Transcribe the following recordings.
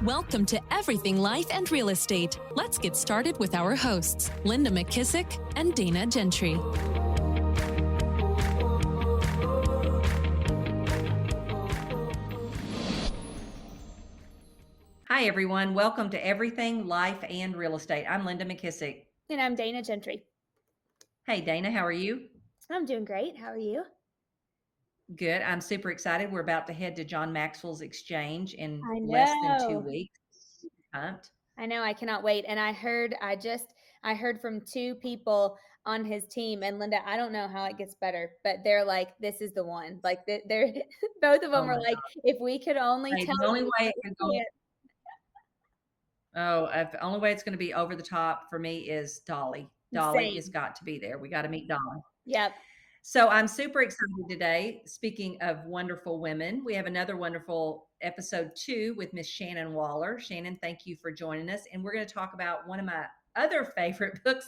Welcome to Everything Life and Real Estate. Let's get started with our hosts, Linda McKissick and Dana Gentry. Hi, everyone. Welcome to Everything Life and Real Estate. I'm Linda McKissick. And I'm Dana Gentry. Hey, Dana, how are you? I'm doing great. How are you? Good. I'm super excited. We're about to head to John Maxwell's exchange in I less than 2 know. weeks. Pumped. I know. I cannot wait. And I heard from two people on his team. And Linda, I don't know how it gets better, but they're like, this is the one. Like they're both of them are like, if we could only tell the only you. way it could go. The only way it's going to be over the top for me is Dolly. Dolly has got to be there. We got to meet Dolly. Yep. So I'm super excited today. Speaking of wonderful women, we have another wonderful episode 2 with Miss Shannon Waller. Shannon, thank you for joining us. And we're going to talk about one of my other favorite books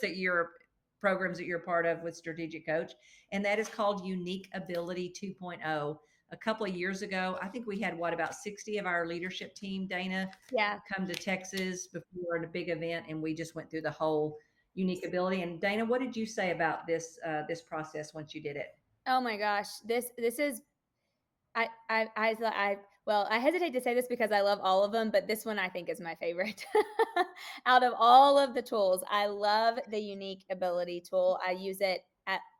programs that you're part of with Strategic Coach. And that is called Unique Ability 2.0. A couple of years ago, I think we had about 60 of our leadership team, Dana, come to Texas before a big event. And we just went through the whole Unique Ability. And Dana, what did you say about this process once you did it? Oh my gosh, this is I hesitate to say this because I love all of them, but this one I think is my favorite. Out of all of the tools, I love the Unique Ability tool. I use it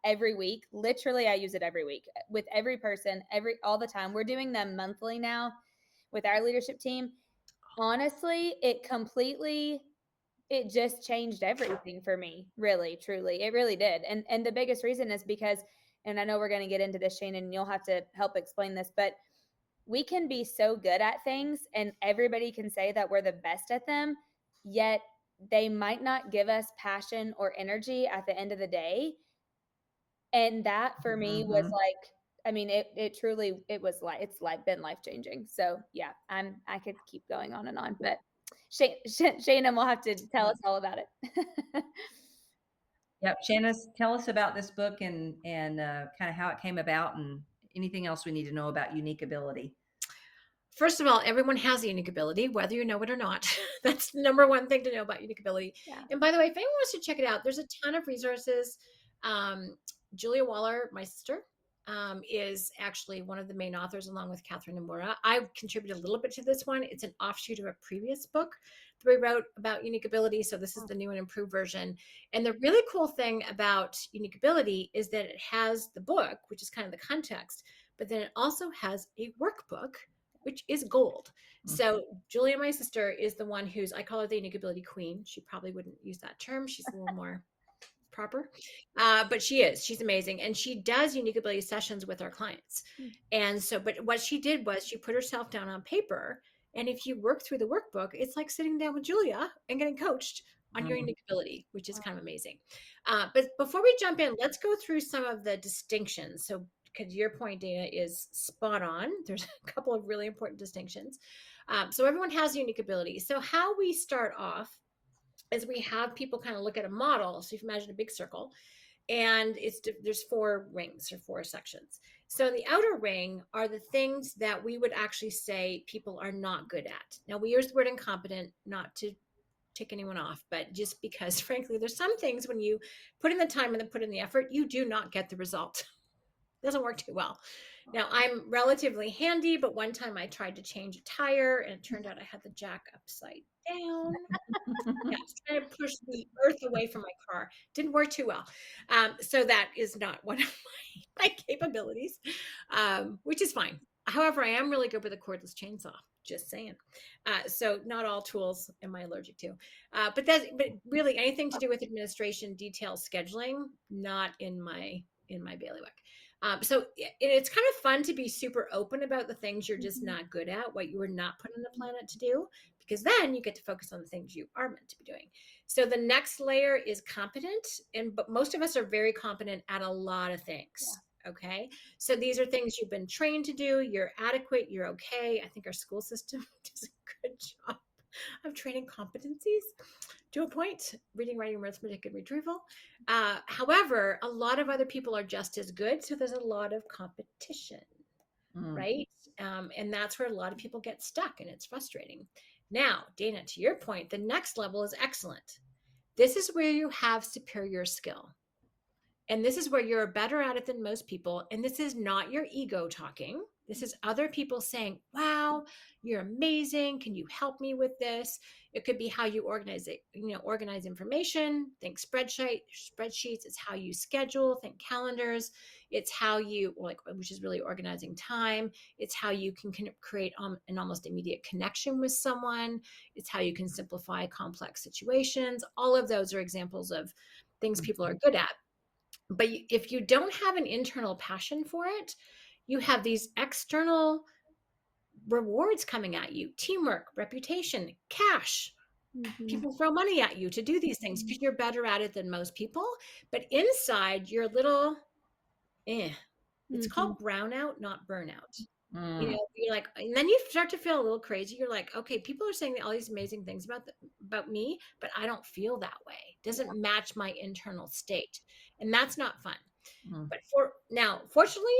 every week. Literally, I use it every week with every person, all the time. We're doing them monthly now with our leadership team. Honestly, it just changed everything for me. Really, truly. It really did. And the biggest reason is because, and I know we're going to get into this, Shannon, and you'll have to help explain this, but we can be so good at things and everybody can say that we're the best at them, yet they might not give us passion or energy at the end of the day. And that for me was like, I mean, it's been life-changing. So yeah, I could keep going on and on, but Shannon will have to tell us all about it. Yep. Shannon, tell us about this book and kind of how it came about and anything else we need to know about Unique Ability. First of all, everyone has a unique ability, whether you know it or not. That's the number one thing to know about Unique Ability. Yeah. And by the way, if anyone wants to check it out, there's a ton of resources. Julia Waller, my sister, is actually one of the main authors along with Catherine Nomura. I contributed a little bit to this one. It's an offshoot of a previous book that we wrote about Unique Ability. So this is the new and improved version. And the really cool thing about Unique Ability is that it has the book, which is kind of the context, but then it also has a workbook, which is gold. Mm-hmm. So Julia, my sister, is the one I call her the Unique Ability Queen. She probably wouldn't use that term. She's a little more proper, but she's amazing. And she does Unique Ability sessions with our clients. Mm-hmm. And so, but what she did was she put herself down on paper. And if you work through the workbook, it's like sitting down with Julia and getting coached on your unique ability, which is kind of amazing. But before we jump in, let's go through some of the distinctions. So because your point, Dana, is spot on. There's a couple of really important distinctions. So everyone has a unique ability. So how we start off is we have people kind of look at a model. So if you imagine a big circle, and there's 4 rings or 4 sections. So the outer ring are the things that we would actually say people are not good at. Now we use the word incompetent, not to tick anyone off, but just because frankly, there's some things when you put in the time and then put in the effort, you do not get the result. Doesn't work too well. Now I'm relatively handy, but one time I tried to change a tire and it turned out I had the jack upside down. I was trying to push the earth away from my car. Didn't work too well. So that is not one of my capabilities, which is fine. However, I am really good with a cordless chainsaw. Just saying. So not all tools am I allergic to, but really anything to do with administration, detail, scheduling, not in my bailiwick. So it's kind of fun to be super open about the things you're just not good at, what you were not put on the planet to do, because then you get to focus on the things you are meant to be doing. So the next layer is competent, but most of us are very competent at a lot of things. Yeah. Okay. So these are things you've been trained to do. You're adequate. You're okay. I think our school system does a good job of training competencies to a point, reading, writing, arithmetic, and retrieval. However, a lot of other people are just as good. So there's a lot of competition, right? And that's where a lot of people get stuck and it's frustrating. Now, Dana, to your point, the next level is excellent. This is where you have superior skill. And this is where you're better at it than most people. And this is not your ego talking. This is other people saying, wow, you're amazing. Can you help me with this? It could be how you organize it, organize information, think spreadsheets. It's how you schedule, think calendars. It's how you which is really organizing time. It's how you can create an almost immediate connection with someone. It's how you can simplify complex situations. All of those are examples of things people are good at. But if you don't have an internal passion for it, you have these external rewards coming at you: teamwork, reputation, cash. People throw money at you to do these things because you're better at it than most people. But inside, you're a little, It's called brownout, not burnout. You're like, and then you start to feel a little crazy. You're like, okay, people are saying all these amazing things about me, but I don't feel that way. It doesn't match my internal state. And that's not fun. But fortunately,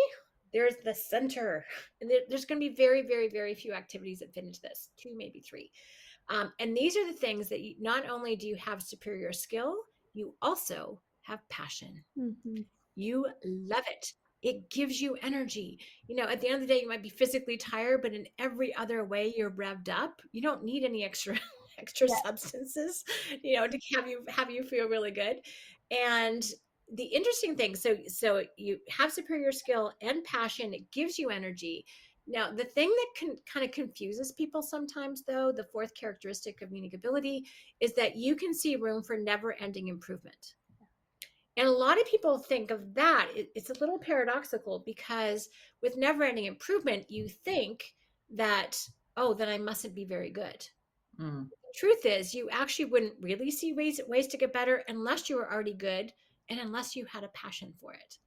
there's the center. And there's going to be very, very, very few activities that fit into this, 2, maybe 3. And these are the things that not only do you have superior skill, you also have passion. You love it. It gives you energy. At the end of the day, you might be physically tired, but in every other way, you're revved up. You don't need any extra substances, to have you feel really good. And the interesting thing, so you have superior skill and passion. It gives you energy. Now, the thing that kind of confuses people sometimes, though, the fourth characteristic of unique ability, is that you can see room for never-ending improvement. And a lot of people think of that. It's a little paradoxical because with never-ending improvement, you think that, then I mustn't be very good. The truth is, you actually wouldn't really see ways to get better unless you were already good and unless you had a passion for it.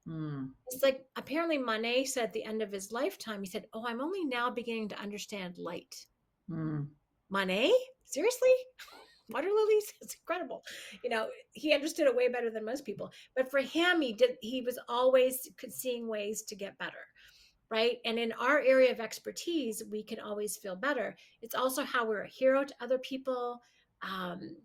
It's like, apparently Monet said at the end of his lifetime, he said, I'm only now beginning to understand light. Monet? Seriously? Water lilies? It's incredible. He understood it way better than most people. But for him, he was always seeing ways to get better, right? And in our area of expertise, we can always feel better. It's also how we're a hero to other people. And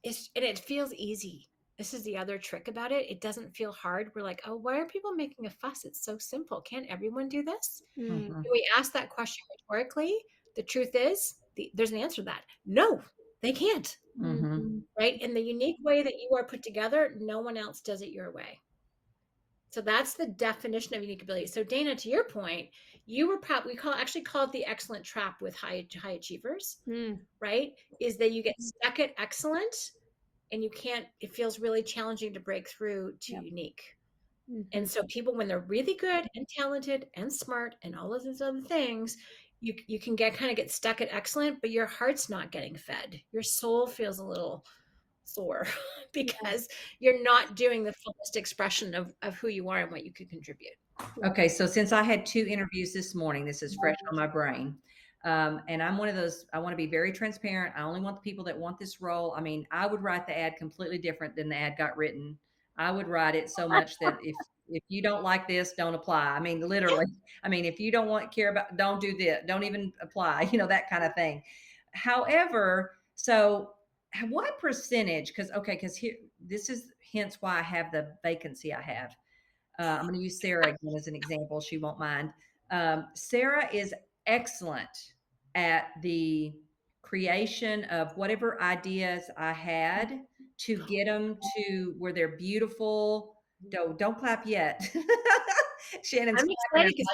it feels easy. This is the other trick about it. It doesn't feel hard. We're like, why are people making a fuss? It's so simple. Can't everyone do this? We ask that question rhetorically. The truth is, there's an answer to that. No, they can't. Right? In the unique way that you are put together, no one else does it your way. So that's the definition of unique ability. So Dana, to your point, you were we call it the excellent trap with high achievers, right? Is that you get stuck at excellent and it feels really challenging to break through to unique. And so people, when they're really good and talented and smart and all of these other things, you can get stuck at excellent, but your heart's not getting fed. Your soul feels a little sore because you're not doing the fullest expression of who you are and what you could contribute. Okay, so since I had 2 interviews this morning, this is fresh on my brain. And I'm one of those, I want to be very transparent. I only want the people that want this role. I mean, I would write the ad completely different than the ad got written. I would write it so much that if you don't like this, don't apply. I mean, literally, if you don't care about, don't do this, don't even apply, that kind of thing. However, so what percentage, because here, this is hence why I have the vacancy I have. I'm going to use Sarah again as an example. She won't mind. Sarah is excellent at the creation of whatever ideas I had to get them to where they're beautiful. Don't clap yet. Shannon's I'm excited because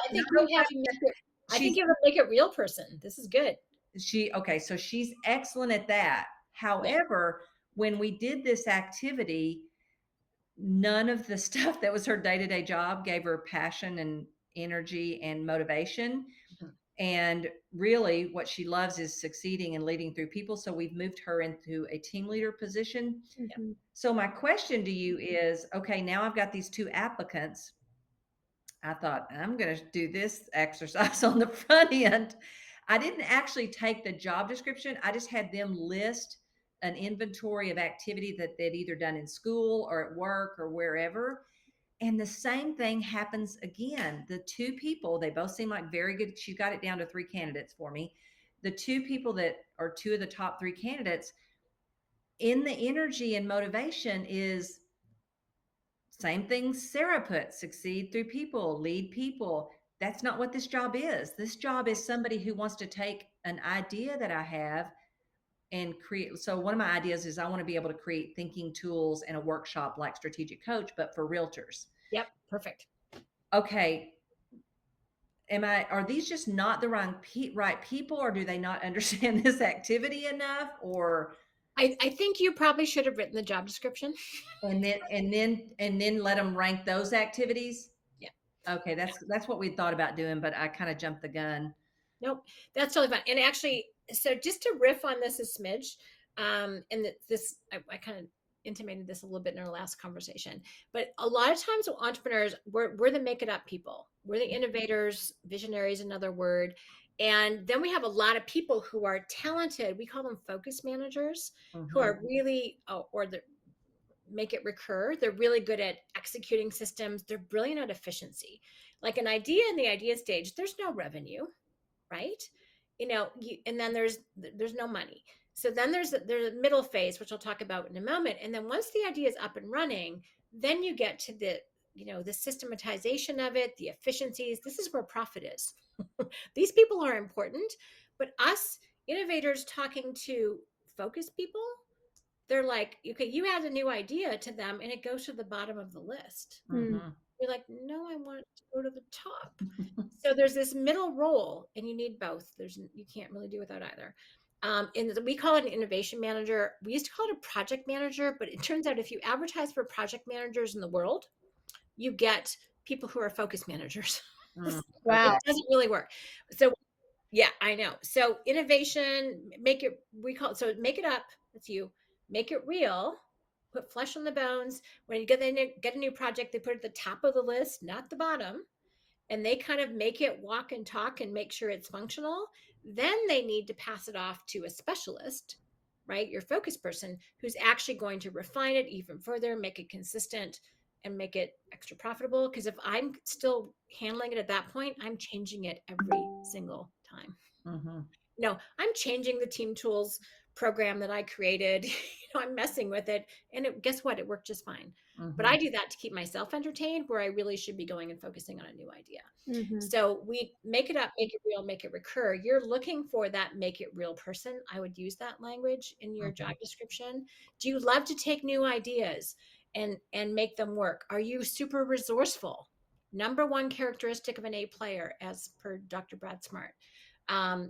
I think you have to make it real person. This is good. So she's excellent at that. However, when we did this activity, none of the stuff that was her day-to-day job gave her passion and energy and motivation. And really what she loves is succeeding and leading through people. So we've moved her into a team leader position. So my question to you is, okay, now I've got these 2 applicants. I thought, I'm going to do this exercise on the front end. I didn't actually take the job description. I just had them list an inventory of activity that they'd either done in school or at work or wherever. And the same thing happens again. The 2 people, they both seem like very good. She got it down to 3 candidates for me. the two people that are two of the top three candidates in the energy and motivation is same thing Sarah put, succeed through people, lead people. That's not what this job is. This job is somebody who wants to take an idea that I have and create. So one of my ideas is I want to be able to create thinking tools and a workshop like Strategic Coach, but for realtors. Yep. Perfect. Okay. Are these just not the right people, or do they not understand this activity enough? Or I think you probably should have written the job description. and then let them rank those activities. Yeah. Okay. That's what we thought about doing, but I kind of jumped the gun. Nope. That's totally fine. And actually, so just to riff on this a smidge, and this, I kind of intimated this a little bit in our last conversation, but a lot of times with entrepreneurs, we're the make it up people. We're the innovators, visionaries, another word. And then we have a lot of people who are talented. We call them focus managers, who are really, or the make it recur. They're really good at executing systems. They're brilliant at efficiency. Like an idea in the idea stage, there's no revenue, right? And then there's no money. So then there's a middle phase, which I'll talk about in a moment. And then once the idea is up and running, then you get to the systematization of it, the efficiencies. This is where profit is. These people are important, but us innovators talking to focus people, they're like, okay, you add a new idea to them and it goes to the bottom of the list. Mm-hmm. You're like, no, I want it to go to the top. So there's this middle role, and you need both. You can't really do without either. And we call it an innovation manager. We used to call it a project manager, but it turns out if you advertise for project managers in the world, you get people who are focus managers. Wow. It doesn't really work. So yeah, I know. So innovation, make it up. That's you. Make it real. Put flesh on the bones. When you get a new project, they put it at the top of the list, not the bottom. And they kind of make it walk and talk and make sure it's functional. Then they need to pass it off to a specialist, right? Your focus person who's actually going to refine it even further, make it consistent, and make it extra profitable. Because if I'm still handling it at that point, I'm changing it every single time. Mm-hmm. No, I'm changing the team tools program that I created. I'm messing with it. And guess what? It worked just fine. Mm-hmm. But I do that to keep myself entertained, where I really should be going and focusing on a new idea. Mm-hmm. So we make it up, make it real, make it recur. You're looking for that make it real person. I would use that language in your job description. Do you love to take new ideas and make them work? Are you super resourceful? Number one characteristic of an A player, as per Dr. Brad Smart,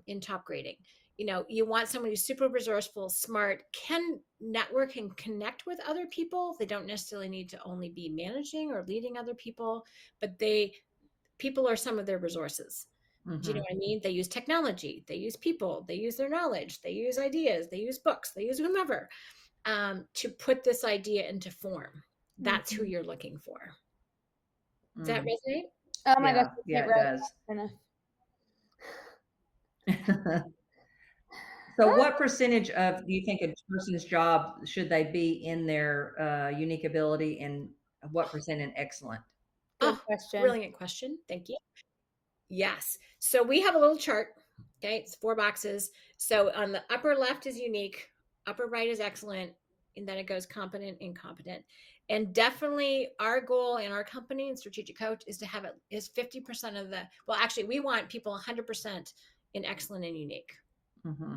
in top grading. You want someone who's super resourceful, smart, can network and connect with other people. They don't necessarily need to only be managing or leading other people, but people are some of their resources. Mm-hmm. Do you know what I mean? They use technology, they use people, they use their knowledge, they use ideas, they use books, they use whomever, to put this idea into form. That's who you're looking for. Does that resonate? Oh my gosh. Yeah, it does. So what percentage do you think a person's job should they be in their unique ability, and what percent in excellent? Good question. Brilliant question. Thank you. Yes. So we have a little chart. Okay. It's 4 boxes. So on the upper left is unique, upper right is excellent, and then it goes competent, incompetent. And definitely our goal in our company and Strategic Coach is to have it is 50% of actually we want people 100% in excellent and unique. Mm-hmm.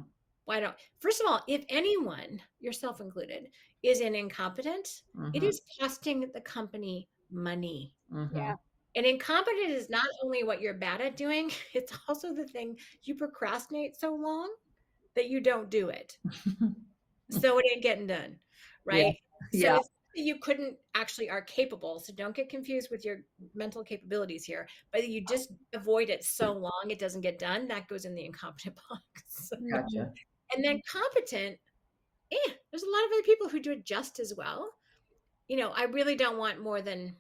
First of all, if anyone, yourself included, is in incompetent, it is costing the company money. Mm-hmm. Yeah. And incompetent is not only what you're bad at doing, it's also the thing you procrastinate so long that you don't do it. So it ain't getting done, right? Yeah. So it's you couldn't actually are capable. So don't get confused with your mental capabilities here, but you just avoid it so long it doesn't get done. That goes in the incompetent box. Gotcha. And then competent, there's a lot of other people who do it just as well. I really don't want more than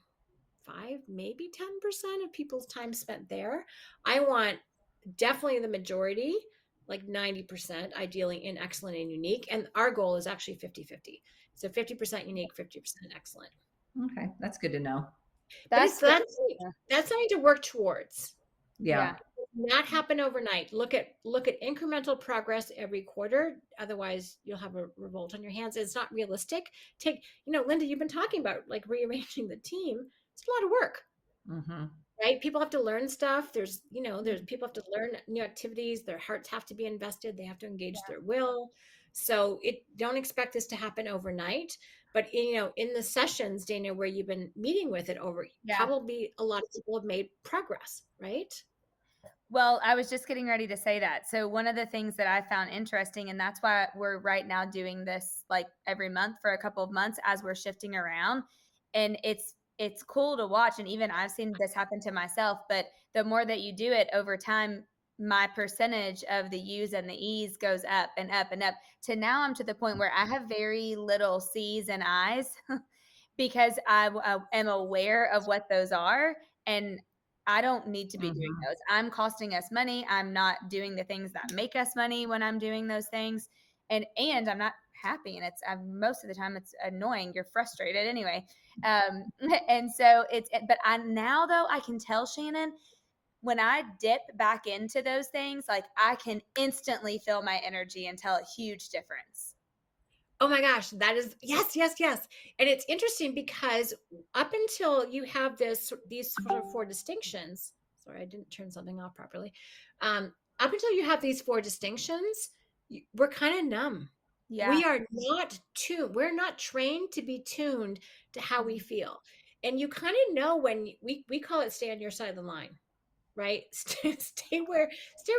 5, maybe 10% of people's time spent there. I want definitely the majority, like 90%, ideally in excellent and unique. And our goal is actually 50-50. So 50% unique, 50% excellent. Okay. That's good to know. That's something to work towards. Yeah. not happen overnight. Look at incremental progress every quarter. Otherwise, you'll have a revolt on your hands. It's not realistic. Linda, you've been talking about like rearranging the team. It's a lot of work. Mm-hmm. Right? People have to learn stuff. There's people have to learn new activities. Their hearts have to be invested. They have to engage their will. So don't expect this to happen overnight. But in the sessions, Dana, where you've been meeting with it over, probably a lot of people have made progress, right? Well, I was just getting ready to say that. So one of the things that I found interesting, and that's why we're right now doing this like every month for a couple of months as we're shifting around. And it's cool to watch. And even I've seen this happen to myself, but the more that you do it over time, my percentage of the U's and the E's goes up and up and up to now I'm to the point where I have very little C's and I's because I am aware of what those are. And I don't need to be doing those. I'm costing us money. I'm not doing the things that make us money when I'm doing those things. And I'm not happy. And most of the time it's annoying. You're frustrated anyway. And so but now though, I can tell Shannon, when I dip back into those things, like I can instantly feel my energy and tell a huge difference. Oh my gosh, that is yes. And it's interesting because up until you have these sort of four distinctions, sorry, I didn't turn something off properly. Up until you have these four distinctions, we're kind of numb. Yeah. We are not tuned. We're not trained to be tuned to how we feel. And you kind of know when we call it stay on your side of the line. Right? Stay where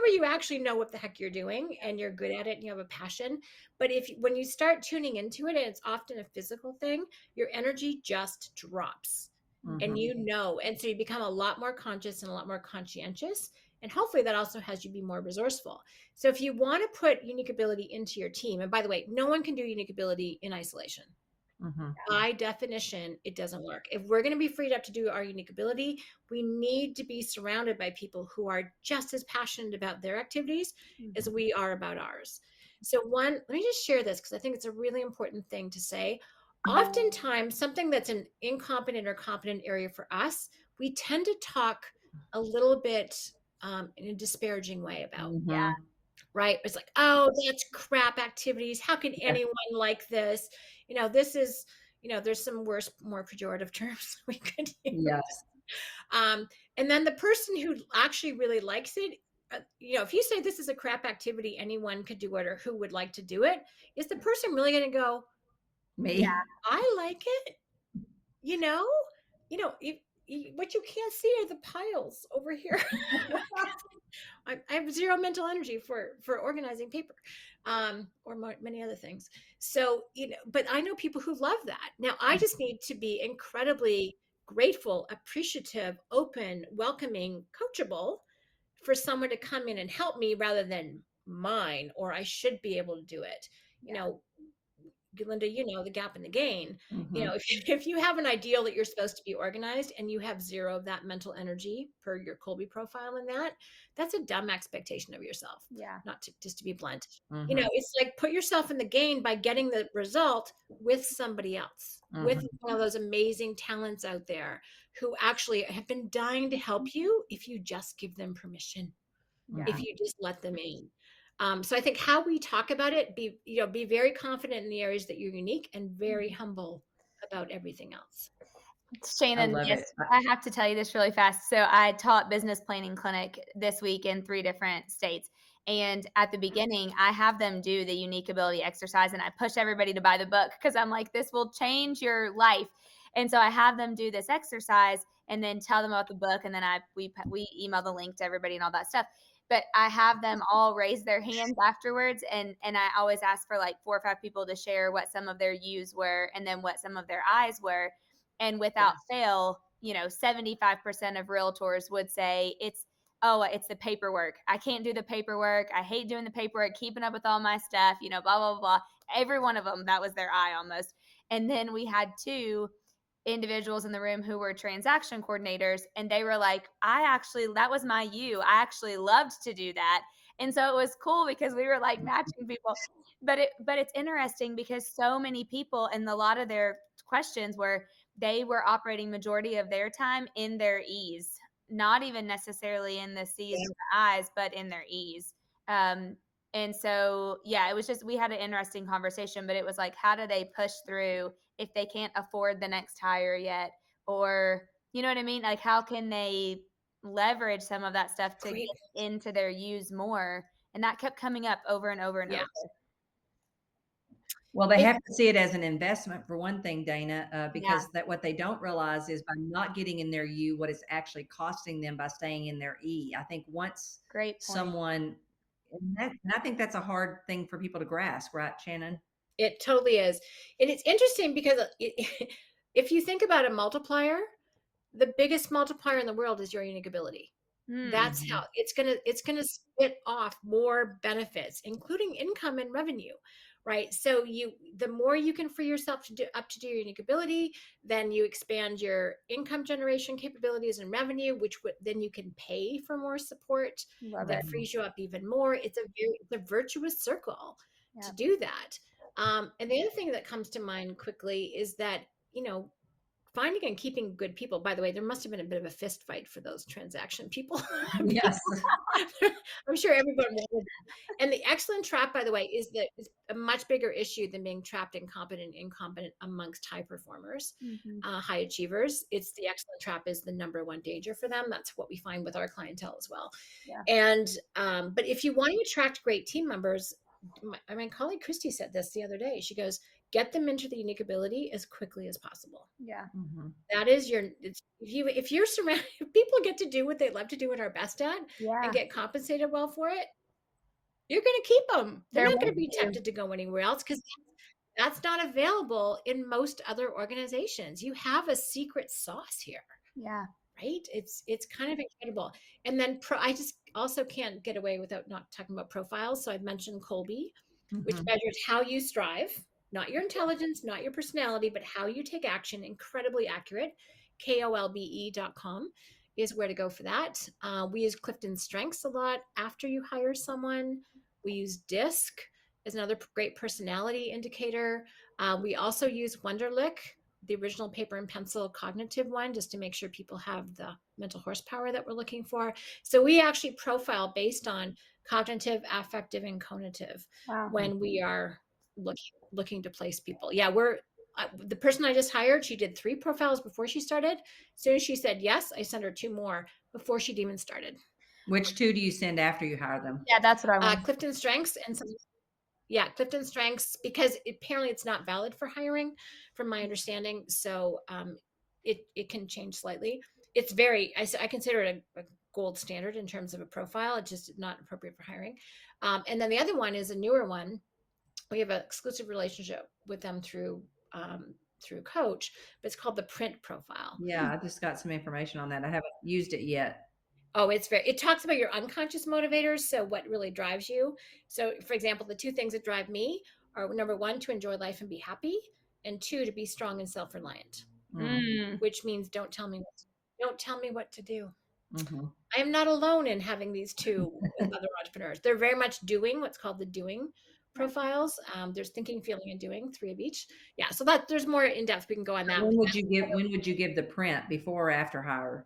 you actually know what the heck you're doing and you're good at it and you have a passion. But when you start tuning into it, and it's often a physical thing, your energy just drops. And and so you become a lot more conscious and a lot more conscientious. And hopefully that also has you be more resourceful. So if you want to put unique ability into your team, and by the way, no one can do unique ability in isolation. By definition, it doesn't work. If we're going to be freed up to do our unique ability, we need to be surrounded by people who are just as passionate about their activities as we are about ours. So let me just share this because I think it's a really important thing to say. Oftentimes, something that's an incompetent or competent area for us, we tend to talk a little bit in a disparaging way about. Yeah. Right. It's like, oh, that's crap activities. How can anyone like this? This is, there's some worse, more pejorative terms we could use. Yes. And then the person who actually really likes it, if you say this is a crap activity, anyone could do it, or who would like to do it, is the person really going to go, me? Yeah, I like it. What you can't see are the piles over here. I have zero mental energy for organizing paper, or many other things. So, but I know people who love that. Now, I just need to be incredibly grateful, appreciative, open, welcoming, coachable for someone to come in and help me rather than mine, or I should be able to do it. Linda, the gap in the gain. If you have an ideal that you're supposed to be organized and you have zero of that mental energy per your Colby profile in that's a dumb expectation of yourself. Yeah. Not just to be blunt. It's like put yourself in the gain by getting the result with somebody else, with one of those amazing talents out there who actually have been dying to help you if you just give them permission, if you just let them in. So I think how we talk about it, be very confident in the areas that you're unique and very humble about everything else. Shannon, I have to tell you this really fast. So I taught business planning clinic this week in 3 different states. And at the beginning, I have them do the unique ability exercise, and I push everybody to buy the book because I'm like, this will change your life. And so I have them do this exercise and then tell them about the book. And then we email the link to everybody and all that stuff. But I have them all raise their hands afterwards. And I always ask for like 4 or 5 people to share what some of their U's were and then what some of their I's were. And without fail, 75% of realtors would say it's the paperwork. I can't do the paperwork. I hate doing the paperwork, keeping up with all my stuff, blah, blah, blah. Every one of them, that was their I almost. And then we had 2 individuals in the room who were transaction coordinators, and they were like, that was my U. I actually loved to do that. And so it was cool because we were like matching people. But it's interesting because so many people, and a lot of their questions were they were operating majority of their time in their E's, not even necessarily in the C's or the I's, but in their E's. And so, yeah, it was just, we had an interesting conversation, but it was like, how do they push through if they can't afford the next hire yet? Or, you know what I mean? Like, how can they leverage some of that stuff to Great. get into their U's more? And that kept coming up over and over and Yeah. over. Well, they have to see it as an investment for one thing, Dana, because that what they don't realize is by not getting in their U, what it's actually costing them by staying in their E. I think once someone, and I think that's a hard thing for people to grasp, right, Shannon? It totally is. And it's interesting because if you think about a multiplier, the biggest multiplier in the world is your unique ability. That's how it's gonna spit off more benefits, including income and revenue, right? So the more you can free yourself to do your unique ability, then you expand your income generation capabilities and revenue, which then you can pay for more support. That frees you up even more. It's a virtuous circle to do that. And the other thing that comes to mind quickly is that, finding and keeping good people. By the way, there must have been a bit of a fist fight for those transaction people. Yes. I'm sure everyone wanted them. And the excellent trap, by the way, is a much bigger issue than being trapped incompetent amongst high performers, high achievers. It's the excellent trap is the number one danger for them. That's what we find with our clientele as well. Yeah. And, but if you want to attract great team members, my colleague Christy said this the other day. She goes, get them into the unique ability as quickly as possible. Yeah. That is if you're surrounded, if people get to do what they love to do and are best at and get compensated well for it, you're going to keep them. They're not going to be tempted to go anywhere else because that's not available in most other organizations. You have a secret sauce here. Yeah. Right? It's kind of incredible. And then I just also can't get away without not talking about profiles. So I've mentioned Kolbe, which measures how you strive. Not your intelligence, not your personality, but how you take action. Incredibly accurate. KOLBE.com is where to go for that. We use Clifton Strengths a lot after you hire someone. We use DISC as another great personality indicator. We also use Wonderlic, the original paper and pencil cognitive one, just to make sure people have the mental horsepower that we're looking for. So we actually profile based on cognitive, affective, and cognitive when we are looking to place people. Yeah, the person I just hired, she did 3 profiles before she started. As soon as she said yes, I sent her 2 more before she'd even started. Which 2 do you send after you hire them? Yeah, that's what I want. Clifton Strengths and some. Yeah, Clifton Strengths, because apparently it's not valid for hiring, from my understanding. So it can change slightly. It's I consider it a gold standard in terms of a profile. It's just not appropriate for hiring. And then the other one is a newer one. We have an exclusive relationship with them through Coach, but it's called the Print Profile. Yeah, I just got some information on that. I haven't used it yet. Oh, it talks about your unconscious motivators. So what really drives you. So for example, the 2 things that drive me are number 1, to enjoy life and be happy. And 2, to be strong and self-reliant, which means don't tell me what to do. I am not alone in having these 2 with other entrepreneurs. They're very much doing what's called the doing profiles. There's thinking, feeling, and doing, 3 of each. Yeah. So that there's more in depth. We can go on that. When would you give the print, before or after hire?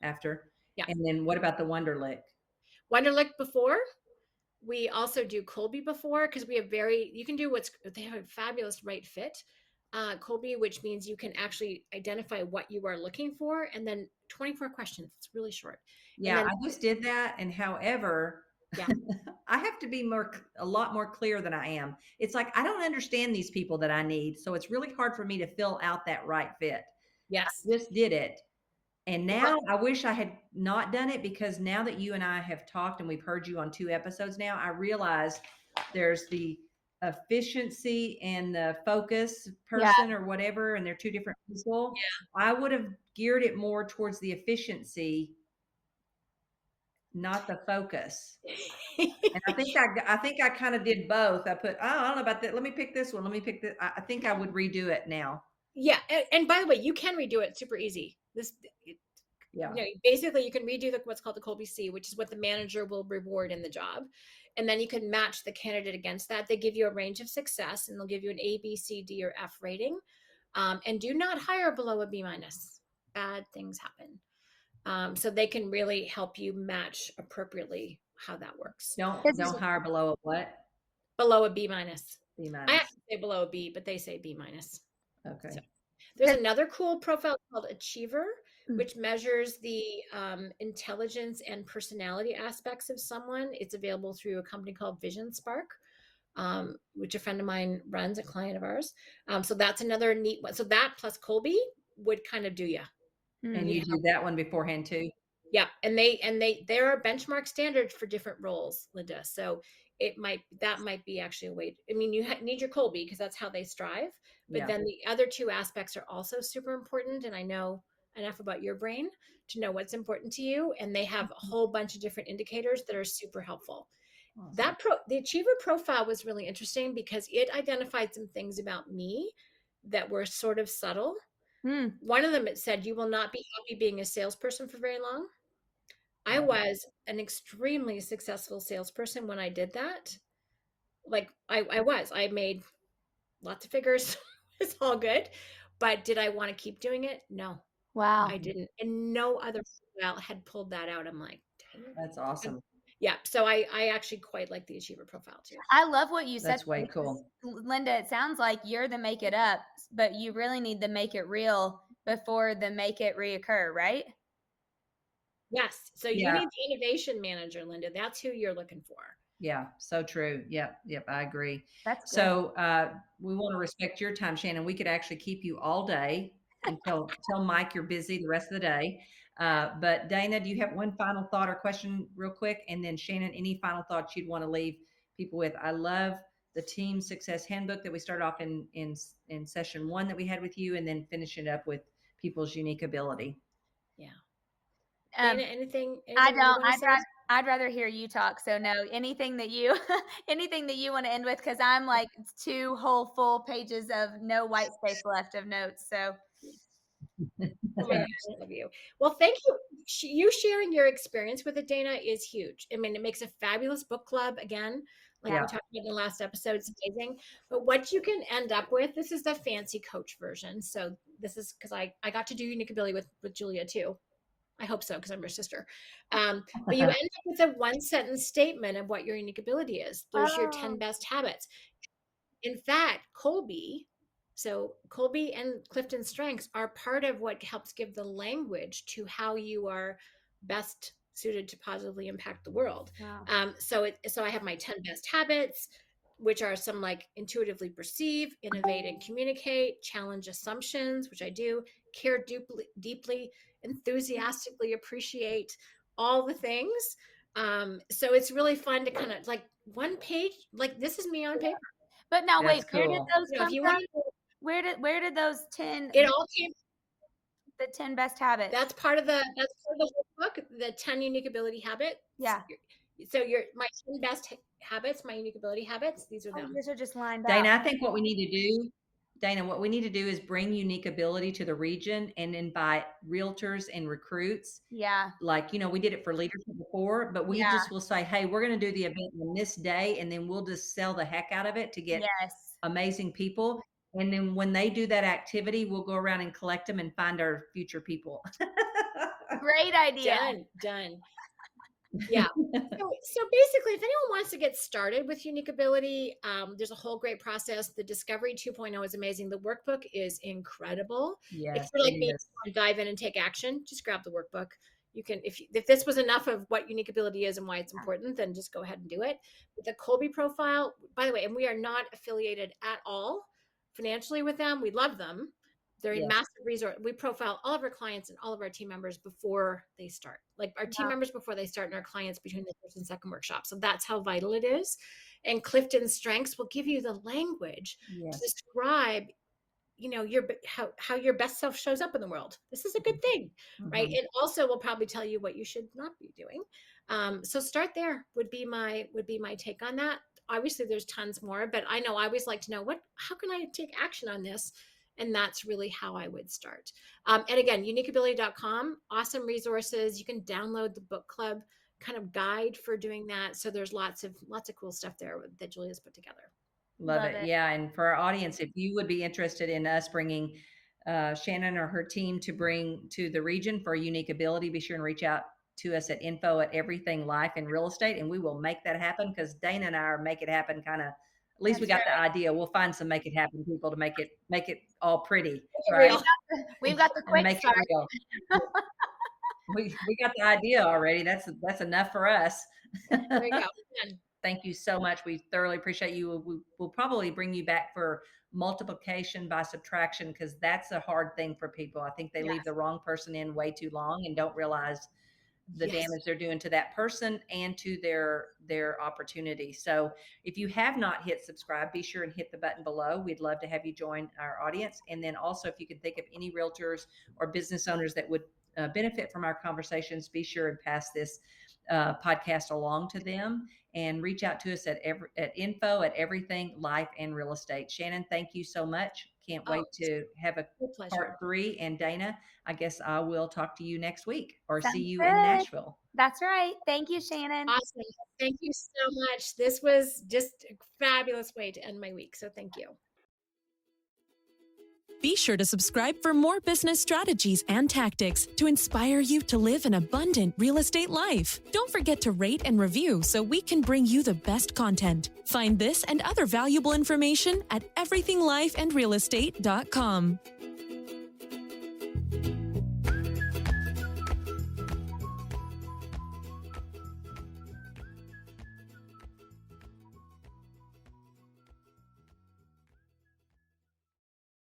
After. Yeah. And then what about the Wonderlic? Wonderlic before. We also do Kolbe before, because we have you can do they have a fabulous right fit. Kolbe, which means you can actually identify what you are looking for, and then 24 questions. It's really short. Yeah, I just did that. And however, I have to be a lot more clear than I am. It's like, I don't understand these people that I need. So it's really hard for me to fill out that right fit. Yes. I just did it. And now I wish I had not done it, because now that you and I have talked and we've heard you on 2 episodes now, I realize there's the efficiency and the focus person or whatever, and they're 2 different people. Yeah. I would have geared it more towards the efficiency, not the focus. And I think I kind of did both. I put, I don't know about that. Let me pick this one. Let me pick this. I think I would redo it now. Yeah. And by the way, you can redo it super easy. Basically you can redo what's called the Kolbe C, which is what the manager will reward in the job. And then you can match the candidate against that. They give you a range of success, and they'll give you an A, B, C, D, or F rating. And do not hire below a B-. Bad things happen. So they can really help you match appropriately how that works. Don't hire below a what? Below a B minus. B I minus. actually say below a B, but they say B minus. Okay. So there's another cool profile called Achiever, Mm. which measures the intelligence and personality aspects of someone. It's available through a company called Vision Spark, which a friend of mine runs, a client of ours. So that's another neat one. So that plus Colby would kind of do you. And you do that one beforehand too? Yeah, and there are benchmark standards for different roles, Linda. So that might be actually a way. I mean, you need your Colby because that's how they strive. But then the other two aspects are also super important. And I know enough about your brain to know what's important to you. And they have a whole bunch of different indicators that are super helpful. Awesome. The Achiever profile was really interesting because it identified some things about me that were sort of subtle. One of them, it said, you will not be happy being a salesperson for very long. I was an extremely successful salesperson when I did that. Like I made lots of figures. It's all good. But did I want to keep doing it? No. Wow. I didn't. And no other profile had pulled that out. I'm like, dang it. That's awesome. Yeah. So I actually quite like the Achiever profile too. I love what you said. That's way cool. Linda, it sounds like you're the make it up, but you really need the make it real before the make it reoccur, right? Yes. So you need the innovation manager, Linda. That's who you're looking for. Yeah, so true. Yep, I agree. That's good. So we want to respect your time, Shannon. We could actually keep you all day until tell Mike you're busy the rest of the day. But Dana, do you have one final thought or question real quick? And then Shannon, any final thoughts you'd want to leave people with? I love the Team Success Handbook that we started off in session 1 that we had with you, and then finishing up with people's unique ability. Yeah. Dana, anything I don't. I'd rather hear you talk. So no, anything that you want to end with, because I'm like 2 whole full pages of no white space left of notes. So oh my gosh, I love you. Well, thank you. You sharing your experience with it, Dana, is huge. I mean, it makes a fabulous book club. Again, like we talked about in the last episode, it's amazing. But what you can end up with, this is the fancy coach version. So this is because I got to do unique ability with Julia too. I hope so, because I'm your sister. But you end up with a 1-sentence statement of what your unique ability is. There's your 10 best habits. In fact, Colby and Clifton's strengths are part of what helps give the language to how you are best suited to positively impact the world. Wow. So I have my 10 best habits, which are some like intuitively perceive, innovate and communicate, challenge assumptions, which I do, care deeply, enthusiastically appreciate, all the things. So it's really fun to kind of like one page, like this is me on paper. But now That's wait, where did cool. those come from? Where did those 10? It all came. The 10 best habits. That's part of the whole book. The 10 unique ability habits. Yeah. So my 10 best habits, my unique ability habits. These are them. These are just lined Dana, up. I think what we need to do is bring unique ability to the region and invite realtors and recruits. Yeah. Like, we did it for leadership before, but we just will say, hey, we're going to do the event on this day, and then we'll just sell the heck out of it to get amazing people. And then when they do that activity, we'll go around and collect them and find our future people. Great idea. Done. Yeah. So basically, if anyone wants to get started with unique ability, there's a whole great process. The Discovery 2.0 is amazing. The workbook is incredible. Yes, if you're like me, you want to dive in and take action, just grab the workbook. You can, if this was enough of what unique ability is and why it's important, then just go ahead and do it. But the Colby profile, by the way, and we are not affiliated at all financially with them. We love them. They're a massive resource. We profile all of our clients and all of our team members before they start. Like our team members before they start, and our clients between the first and second workshop. So that's how vital it is. And Clifton's strengths will give you the language to describe, how your best self shows up in the world. This is a good thing, right? It also will probably tell you what you should not be doing. So start there would be my take on that. Obviously, there's tons more, but I know I always like to know how can I take action on this? And that's really how I would start. And again, uniqueability.com, awesome resources. You can download the book club kind of guide for doing that. So there's lots of cool stuff there that Julia's put together. Love it. Yeah. And for our audience, if you would be interested in us bringing Shannon or her team to bring to the region for a unique ability, be sure and reach out to us at info@everything life and real estate, and we will make that happen, because Dana and I are make it happen kind of. At least we got the idea. We'll find some make it happen people to make it all pretty, right? We've got the quick make start. It real. we got the idea already. That's enough for us. There you go. Thank you so much. We thoroughly appreciate you. We'll probably bring you back for multiplication by subtraction, because that's a hard thing for people. I think they leave the wrong person in way too long and don't realize the damage they're doing to that person and to their opportunity. So if you have not hit subscribe, be sure and hit the button below. We'd love to have you join our audience. And then also, if you can think of any realtors or business owners that would benefit from our conversations, be sure and pass this podcast along to them, and reach out to us at info@everything life and real estate. Shannon, thank you so much. Can't wait to have a part 3. And Dana, I guess I will talk to you next week, or see you in Nashville. That's right. Thank you, Shannon. Awesome. Thank you so much. This was just a fabulous way to end my week. So thank you. Be sure to subscribe for more business strategies and tactics to inspire you to live an abundant real estate life. Don't forget to rate and review so we can bring you the best content. Find this and other valuable information at everythinglifeandrealestate.com.